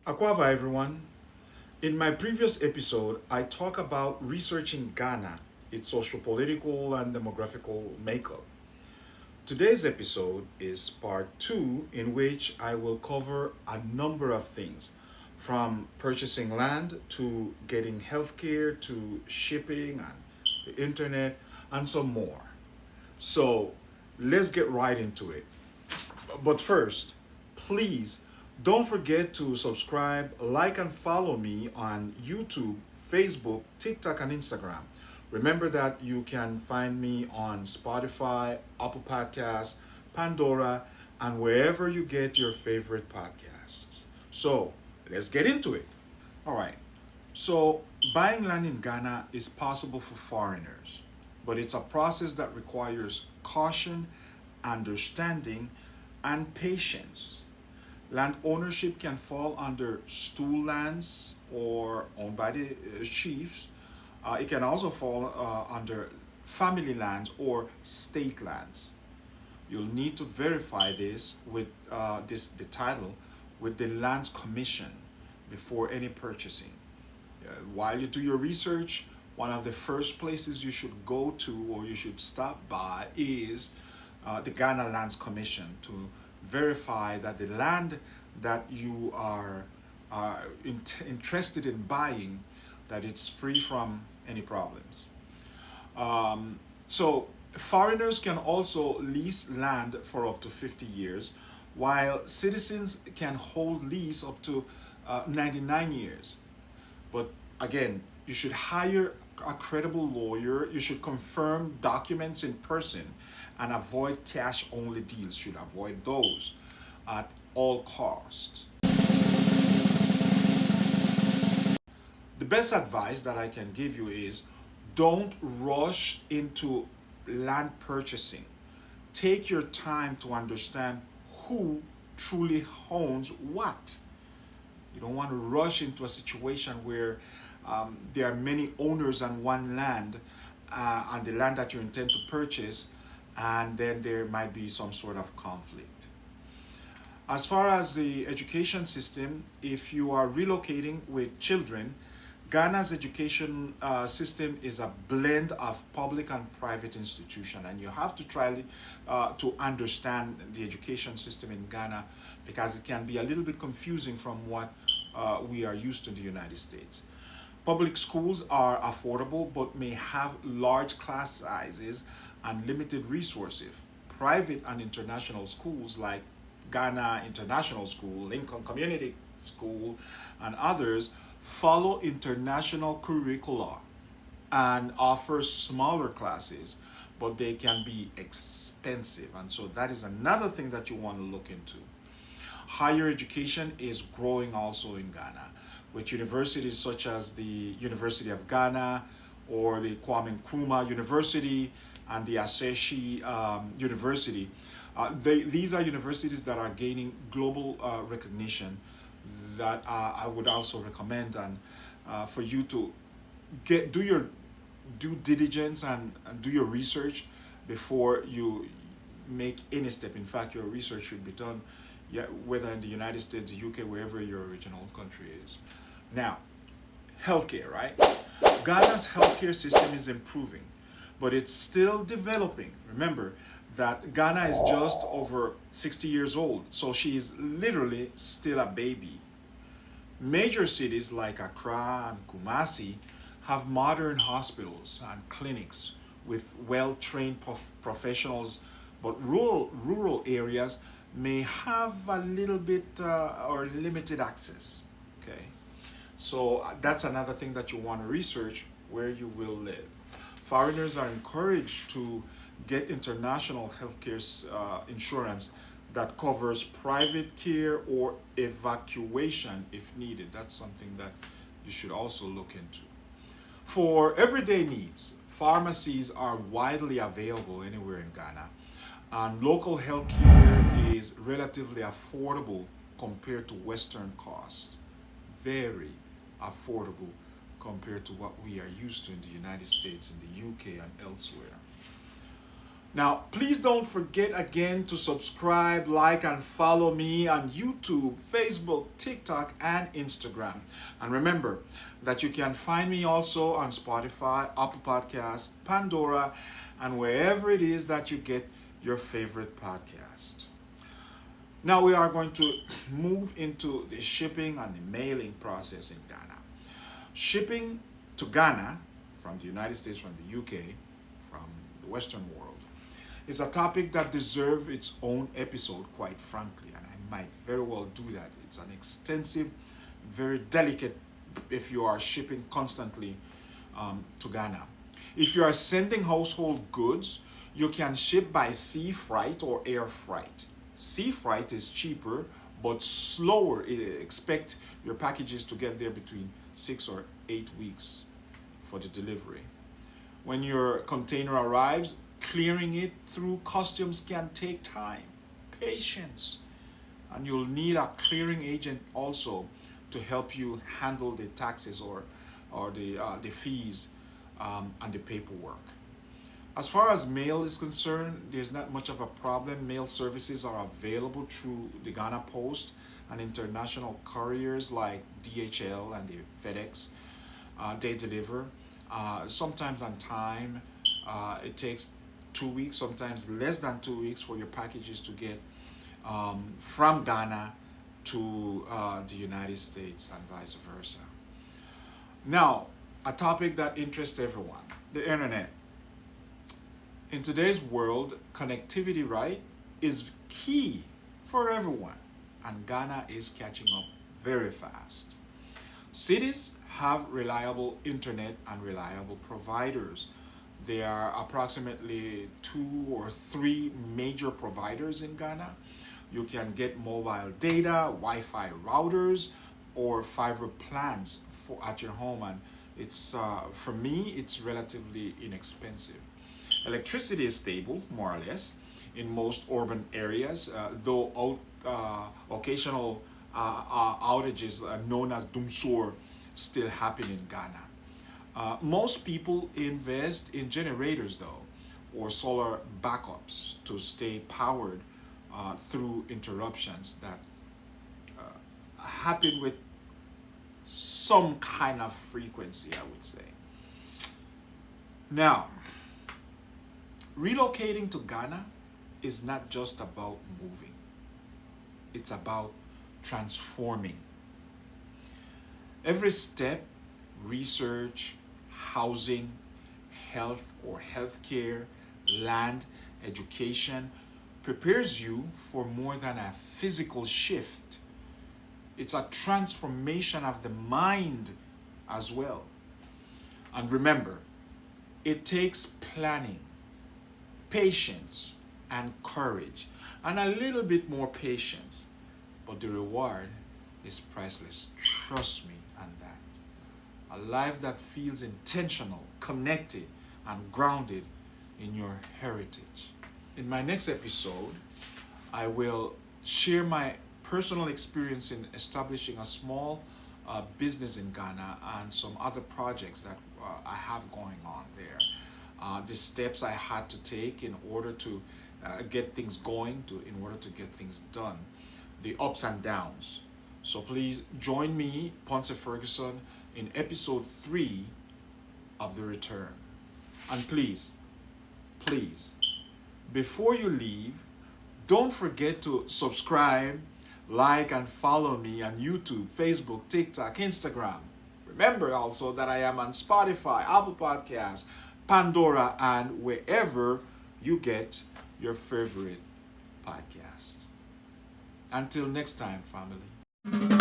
Aquava, everyone. In my previous episode, I talked about researching Ghana, its social, political, and demographical makeup. Today's episode is part two, in which I will cover a number of things from purchasing land to getting healthcare to shipping and the internet and some more. So let's get right into it. But first, please don't forget to subscribe, like, and follow me on YouTube, Facebook, TikTok, and Instagram. Remember that you can find me on Spotify, Apple Podcasts, Pandora, and wherever you get your favorite podcasts. So let's get into it. All right. So, buying land in Ghana is possible for foreigners, but it's a process that requires caution, understanding, and patience. Land ownership can fall under stool lands or owned by the chiefs. It can also fall under family lands or state lands. You'll need to verify this with the title with the Lands Commission before any purchasing. While you do your research, one of the first places you should go to or you should stop by is the Ghana Lands Commission to verify that the land that you are interested in buying, that it's free from any problems. So foreigners can also lease land for up to 50 years, while citizens can hold lease up to 99 years. But again, you should hire a credible lawyer. You should confirm documents in person and avoid cash only deals. Should avoid those at all costs. The best advice that I can give you is don't rush into land purchasing. Take your time to understand who truly owns what. You don't want to rush into a situation where there are many owners on one land, on the land that you intend to purchase, and then there might be some sort of conflict. As far as the education system, if you are relocating with children, Ghana's education system is a blend of public and private institution, and you have to try to understand the education system in Ghana because it can be a little bit confusing from what we are used to in the United States. Public schools are affordable but may have large class sizes and limited resources. Private and international schools like Ghana International School, Lincoln Community School, and others follow international curricula and offer smaller classes, but they can be expensive. And so that is another thing that you want to look into. Higher education is growing also in Ghana, with universities such as the University of Ghana or the Kwame Nkrumah University and the Aseshi University. These are universities that are gaining global recognition that I would also recommend and for you to do your due diligence and do your research before you make any step. In fact, your research should be done, yeah, whether in the United States, the UK, wherever your original country is. Now, healthcare, right? Ghana's healthcare system is improving, but it's still developing. Remember that Ghana is just over 60 years old, so she is literally still a baby. Major cities like Accra and Kumasi have modern hospitals and clinics with well trained professionals, but rural areas may have a little bit or limited access. Okay, so that's another thing that you want to research where you will live. Foreigners are encouraged to get international healthcare insurance that covers private care or evacuation if needed. That's something that you should also look into. For everyday needs, pharmacies are widely available anywhere in Ghana, and local healthcare is relatively affordable compared to Western costs. Very affordable compared to what we are used to in the United States, in the UK, and elsewhere. Now, please don't forget again to subscribe, like, and follow me on YouTube, Facebook, TikTok, and Instagram. And remember that you can find me also on Spotify, Apple Podcasts, Pandora, and wherever it is that you get your favorite podcast. Now we are going to move into the shipping and the mailing process in Ghana. Shipping to Ghana from the United States, from the UK, from the Western world is a topic that deserves its own episode, quite frankly, and I might very well do that. It's an extensive, very delicate if you are shipping constantly to Ghana. If you are sending household goods, you can ship by sea freight or air freight. Sea freight is cheaper but slower. Expect your packages to get there between 6 or 8 weeks for the delivery. When your container arrives, clearing it through customs can take time, patience, and you'll need a clearing agent also to help you handle the taxes or the fees and the paperwork. As far as mail is concerned, there's not much of a problem. Mail services are available through the Ghana Post and international couriers like DHL and the FedEx. They deliver sometimes on time. It takes 2 weeks, sometimes less than 2 weeks for your packages to get from Ghana to the United States and vice versa. Now, a topic that interests everyone, the internet. In today's world, connectivity, right, is key for everyone, and Ghana is catching up very fast. Cities have reliable internet and reliable providers. There are approximately 2 or 3 major providers in Ghana. You can get mobile data, Wi-Fi routers, or fiber plans at your home, and it's for me it's relatively inexpensive. Electricity is stable, more or less, in most urban areas, though occasional outages known as Dumsor still happen in Ghana. Most people invest in generators, though, or solar backups to stay powered through interruptions that happen with some kind of frequency, I would say. Now, relocating to Ghana is not just about moving, it's about transforming. Every step, research, housing, health or healthcare, land, education, prepares you for more than a physical shift. It's a transformation of the mind as well. And remember, it takes planning, patience, and courage, and a little bit more patience. But the reward is priceless. Trust me on that. A life that feels intentional, connected, and grounded in your heritage. In my next episode, I will share my personal experience in establishing a small business in Ghana and some other projects that I have going on there. The steps I had to take in order to get things going, in order to get things done, the ups and downs. So please join me, Ponce Ferguson, in episode 3 of The Return. And please, before you leave, don't forget to subscribe, like, and follow me on YouTube, Facebook, TikTok, Instagram. Remember also that I am on Spotify, Apple Podcasts, Pandora, and wherever you get your favorite podcast. Until next time, family.